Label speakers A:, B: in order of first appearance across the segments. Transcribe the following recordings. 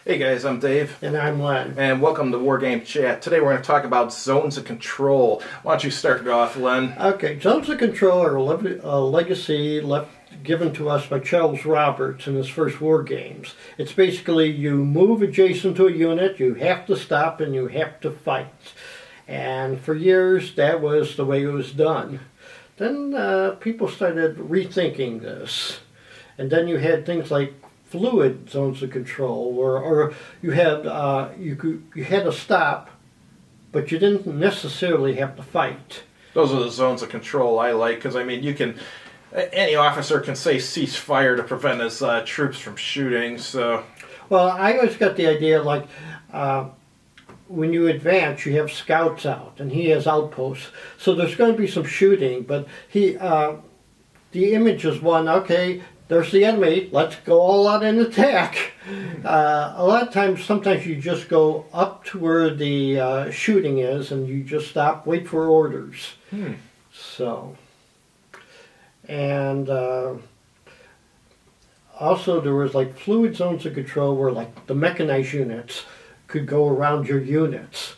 A: Hey guys, I'm Dave.
B: And I'm Len.
A: And welcome to Wargame Chat. Today we're going to talk about zones of control. Why don't you start off, Len?
B: Okay, zones of control are a legacy given to us by Charles Roberts in his first war games. It's basically you move adjacent to a unit, you have to stop, and you have to fight. And for years, that was the way it was done. Then people started rethinking this. And then you had things like fluid zones of control, or you had you had to stop, but you didn't necessarily have to fight.
A: Those are the zones of control I like, because I mean, any officer can say cease fire to prevent his troops from shooting. So,
B: well, I always got the idea like when you advance, you have scouts out, and he has outposts. So there's going to be some shooting, but the image is one. Okay, there's the enemy. Let's go all out and attack. A lot of times, sometimes you just go up to where the shooting is, and you just stop, wait for orders. So, and also there was like fluid zones of control where like the mechanized units could go around your units.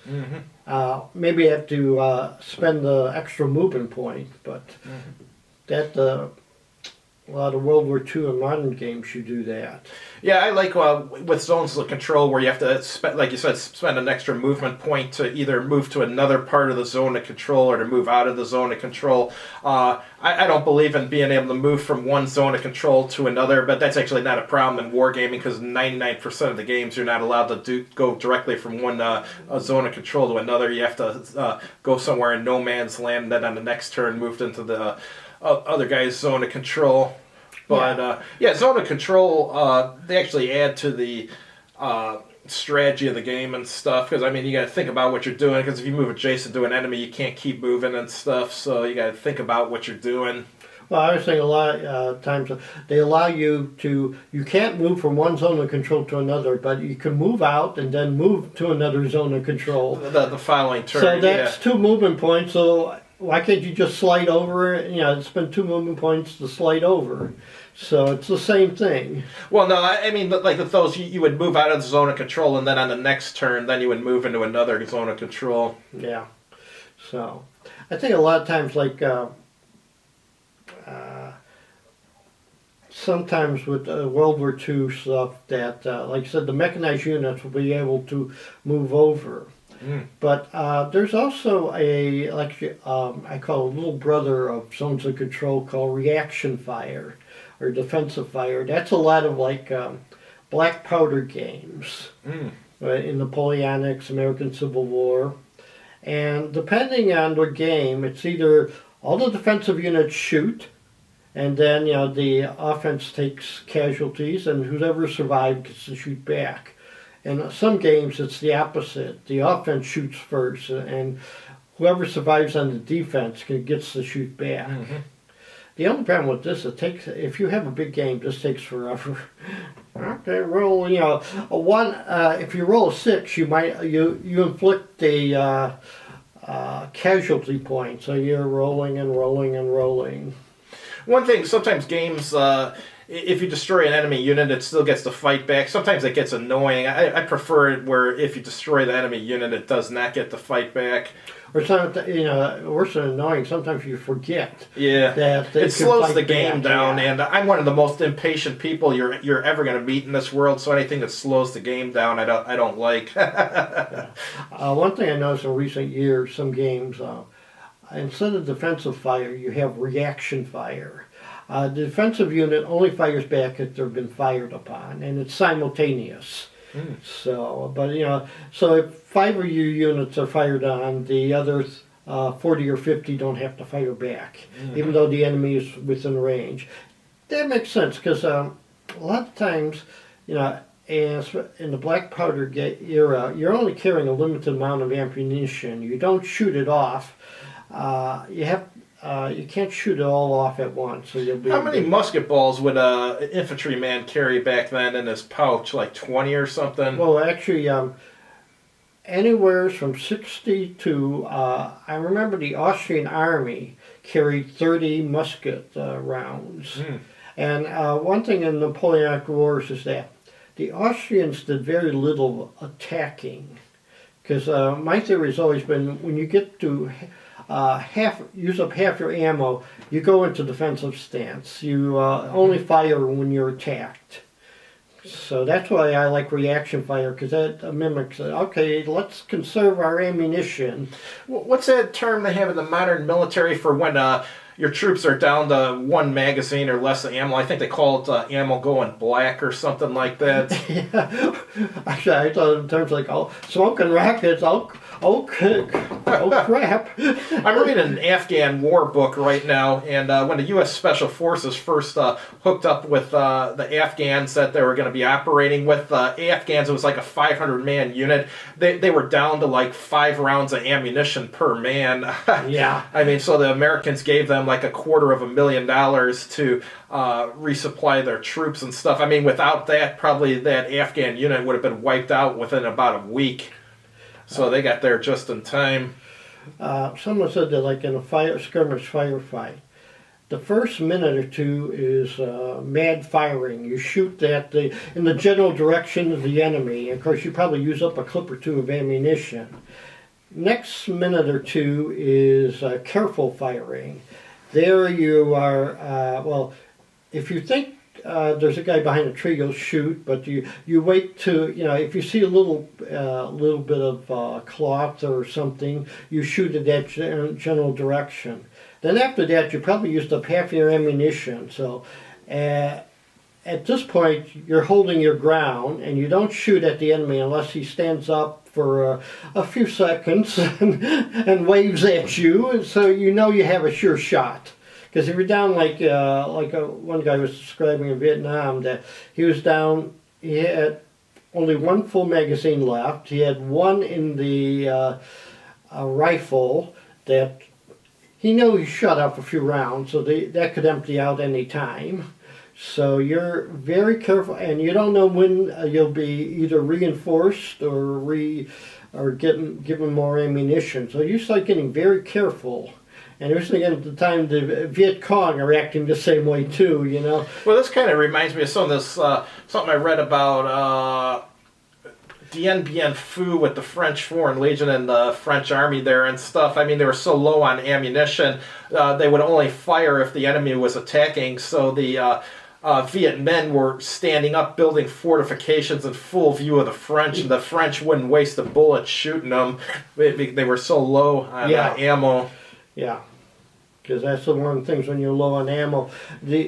B: Maybe you have to spend the extra movement point, but that a lot of World War II and modern games you do that.
A: yeah, I like with zones of control where you have to, like you said, spend an extra movement point to either move to another part of the zone of control or to move out of the zone of control. I don't believe in being able to move from one zone of control to another, but that's actually not a problem in wargaming because 99% of the games you're not allowed to go directly from one zone of control to another. You have to go somewhere in no man's land, and then on the next turn moved into the other guy's zone of control. But zone of control, they actually add to the strategy of the game and stuff, because I mean you got to think about what you're doing, because if you move adjacent to an enemy you can't keep moving and stuff, so you got to think about what you're doing.
B: Well, I was thinking a lot of times they allow you can't move from one zone of control to another, but you can move out and then move to another zone of control.
A: The following turn.
B: So that's two movement points, so why can't you just slide over? Spend 2 movement points to slide over. So it's the same thing.
A: Well, no, I mean, like with those, you would move out of the zone of control, and then on the next turn, then you would move into another zone of control.
B: Yeah. So I think a lot of times, like sometimes with World War II stuff, that like I said, the mechanized units will be able to move over. But there's also I call a little brother of zones of control called reaction fire or defensive fire. That's a lot of like black powder games in Napoleonics, American Civil War. And depending on the game, it's either all the defensive units shoot, and then the offense takes casualties, and whoever survived gets to shoot back. In some games, it's the opposite. The offense shoots first, and whoever survives on the defense gets to shoot back. The only problem with this, if you have a big game, this takes forever. Okay, roll. If you roll a 6, you inflict the casualty point. So you're rolling and rolling and rolling.
A: One thing, sometimes games, if you destroy an enemy unit, it still gets to fight back. Sometimes it gets annoying. I prefer it where if you destroy the enemy unit, it does not get to fight back.
B: Or worse than annoying, sometimes you forget.
A: Yeah,
B: that
A: it slows the game
B: back
A: down, and I'm one of the most impatient people you're ever going to meet in this world. So anything that slows the game down, I don't like.
B: One thing I noticed in recent years, some games, instead of defensive fire, you have reaction fire. The defensive unit only fires back if they've been fired upon, and it's simultaneous. So, so if 5 of your units are fired on, the other 40 or 50 don't have to fire back, even though the enemy is within range. That makes sense, because a lot of times, in the black powder era, you're only carrying a limited amount of ammunition. You don't shoot it off. You can't shoot it all off at once. So
A: how many musket balls would an infantryman carry back then in his pouch? Like 20 or something?
B: Well, actually, anywhere from 60 to, I remember the Austrian army carried 30 musket rounds. And one thing in Napoleonic Wars is that the Austrians did very little attacking. Because my theory has always been when you get to use up half your ammo, you go into defensive stance. You only fire when you're attacked. So that's why I like reaction fire, because that mimics it. Okay, let's conserve our ammunition.
A: What's that term they have in the modern military for when your troops are down to one magazine or less of ammo? I think they call it ammo going black or something like that.
B: Yeah. Actually, I thought in terms like, oh, smoking rockets, oh crap.
A: I'm reading an Afghan war book right now, and when the U.S. Special Forces first hooked up with the Afghans that they were going to be operating with, Afghans, it was like a 500-man unit. They were down to like 5 rounds of ammunition per man.
B: Yeah.
A: I mean, so the Americans gave them like $250,000 to resupply their troops and stuff. I mean, without that, probably that Afghan unit would have been wiped out within about a week. So they got there just in time.
B: Someone said that like in a skirmish firefight, the first minute or two is mad firing. You shoot in the general direction of the enemy. Of course, you probably use up a clip or two of ammunition. Next minute or two is careful firing. There you are, if you think there's a guy behind a tree, you'll shoot, but you wait to, if you see a little bit of cloth or something, you shoot in that general direction. Then after that, you probably used up half your ammunition. So at this point, you're holding your ground, and you don't shoot at the enemy unless he stands up for a few seconds and waves at you, and so you know you have a sure shot. Because if you're down one guy was describing in Vietnam, that he was down, he had only one full magazine left. He had one in the rifle that he knew he shot off a few rounds, so that could empty out any time. So you're very careful, and you don't know when you'll be either reinforced or given more ammunition. So you start getting very careful. And I was thinking at the time the Viet Cong are acting the same way too,
A: Well, this kind of reminds me of some of this, something I read about Dien Bien Phu with the French Foreign Legion and the French Army there and stuff. I mean, they were so low on ammunition, they would only fire if the enemy was attacking, so the Viet Minh were standing up building fortifications in full view of the French, and the French wouldn't waste a bullet shooting them. They were so low on ammo.
B: Yeah, because that's the one of the things when you're low on ammo.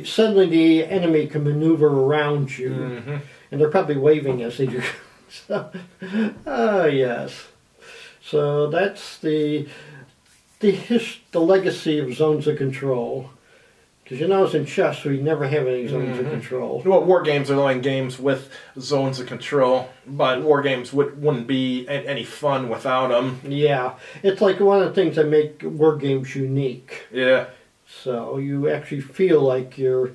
B: Suddenly the enemy can maneuver around you, and they're probably waving as they do. So, yes. So that's the legacy of zones of control. Because in chess we never have any zones of control.
A: Well, war games are the only games with zones of control, but war games wouldn't be any fun without them.
B: Yeah, it's like one of the things that make war games unique.
A: Yeah.
B: So you actually feel like you're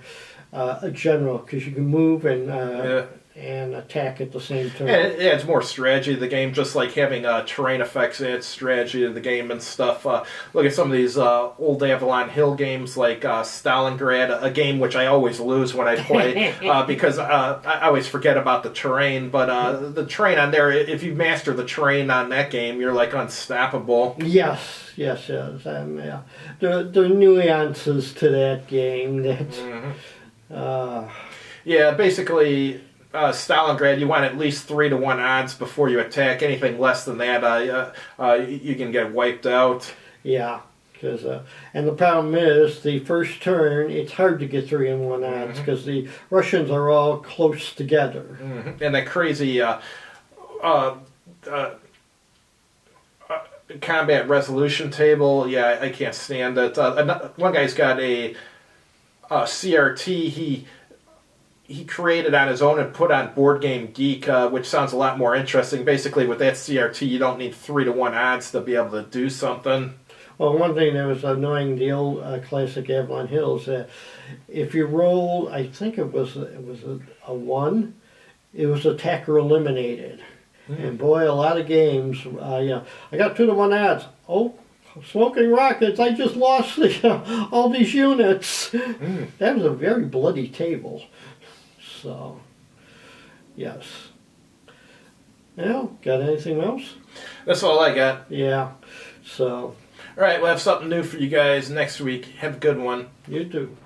B: a general because you can move and attack at the same time.
A: And it adds more strategy to the game, just like having terrain effects adds strategy to the game and stuff. Look at some of these old Avalon Hill games like Stalingrad, a game which I always lose when I play because I always forget about the terrain. But the terrain on there, if you master the terrain on that game, you're like unstoppable.
B: Yes. Yeah. There are nuances to that game that...
A: Yeah, basically... Stalingrad, you want at least 3-to-1 odds before you attack. Anything less than that, you can get wiped out.
B: Yeah, because and the problem is the first turn. It's hard to get 3-to-1 odds because the Russians are all close together.
A: And that crazy combat resolution table. Yeah, I can't stand it. One guy's got a CRT. He created on his own and put on Board Game Geek, which sounds a lot more interesting. Basically, with that CRT, you don't need 3-to-1 odds to be able to do something.
B: Well, one thing that was annoying the old classic Avalon Hills, if you roll, I think it was a 1, it was attacker eliminated. And boy, a lot of games, I got 2-to-1 odds. Oh, smoking rockets! I just lost all these units. That was a very bloody table. So, Yes. Well, got anything else?
A: That's all I got.
B: Yeah. So,
A: All right, we'll have something new for you guys next week. Have a good one.
B: you too.